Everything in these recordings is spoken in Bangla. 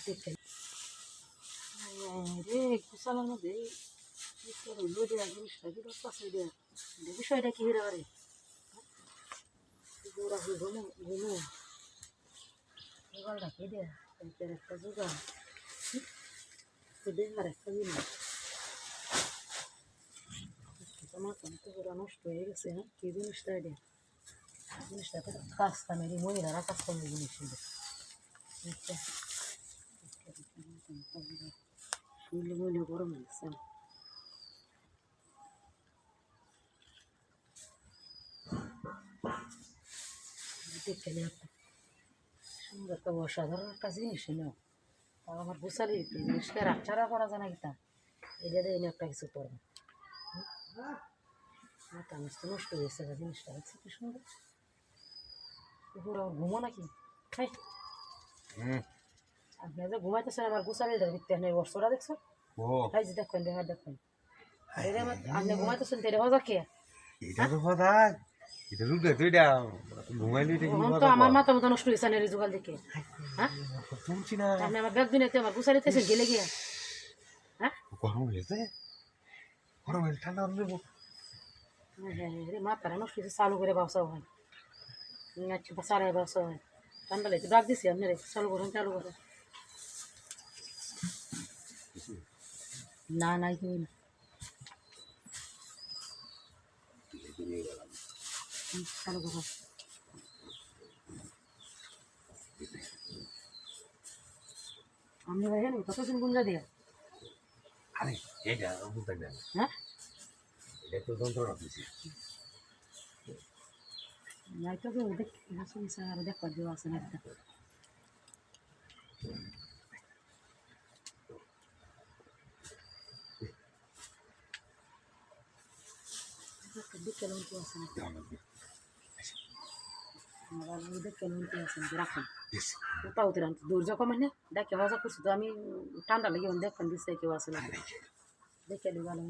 দেখে রে কুসালার মধ্যে বিষয়টা কি হয়ে পারে ঘুমো ঘুমো জোগাড়টা খেয়ে দেয় একটা জোগাড় আর একটা জিনিস মাথা তো পুরো নষ্ট হয়ে গেছে হ্যাঁ কি জিনিসটা এটা জিনিসটা তো কাজটা মেরি মহিলারা কাজ করবে জিনিস শুনলে মহিলা গরম হয়েছে দেখতে একটা সুন্দর একটা অসাধারণ একটা জিনিস না আমার বুঝালি জিনিসকে রাখছাড়া করা যায় না কিতা এটা দিয়ে একটা কিছু করবে মাথা নষ্ট নষ্ট হয়েছে জিনিসটা হচ্ছে কি সুন্দর পুরো ঘুমো নাকি খাই আপনি যে ঘুমাইতেছেন আমার গুছালিটা দেখতে নেই বর্ষটা দেখছো খাই যে দেখেন দেখেন আপনি ঘুমাইতেছেন তেরে হজা কে এটা তো কথা এটা রুটে তুই এটা ঘুমাইলি এটা কি তো আমার মাথা মতো নষ্ট হয়েছে না রিজুগাল দেখে হ্যাঁ শুনছি না আপনি আমার ব্যাগ দিনে আমার গুছালিতেছেন গেলে গিয়া হ্যাঁ গরম হয়েছে গরম হয়েছে ঠান্ডা নেবো হ্যাঁ রে মাথাটা নষ্ট হয়েছে চালু করে বাসাও হয় আচ্ছা সারাই বাসা হয় ঠান্ডা লেগে ডাক দিছি আপনি রে চালু করেন চালু করেন না নাই তুমি না চালু করো আপনি ভাই জানেন কতদিন গুঞ্জা দিয়ে আরে এটা বুঝতে না হ্যাঁ এটা তো যন্ত্রণা দিছি নাই তো দেখ শুনছে আর দেখবার দেওয়া আছে না একটা বিকেল উঠে আছে না বিকেল উঠে আছে রাখুন কোথাও উঠে দূর্য কমে না দেখে মজা করছি তো আমি ঠান্ডা লেগে দেখেন দিচ্ছে কেউ আছে না দেখে নি ভালো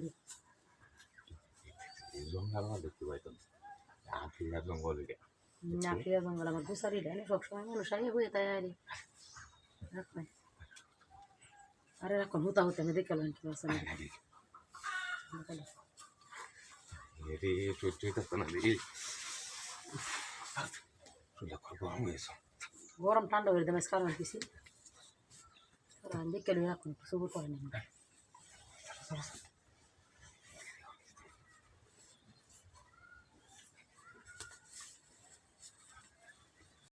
জঙ্গল দেখতে পাইতাম আফ্রিকার জঙ্গল এটা আফ্রিকা জঙ্গল আমার গুছারি দেয় না সবসময় মানুষ আগে বয়ে তাই আরে রাখবেন আরে রাখুন হুতা হতে আমি দেখে কেউ আছে না রে সহ্য হইতেছে না রে গরম হয়েছে গরম ঠান্ডা হয়ে দেয় কারণ কিছু দেখে রাখুন সবুর করে নেই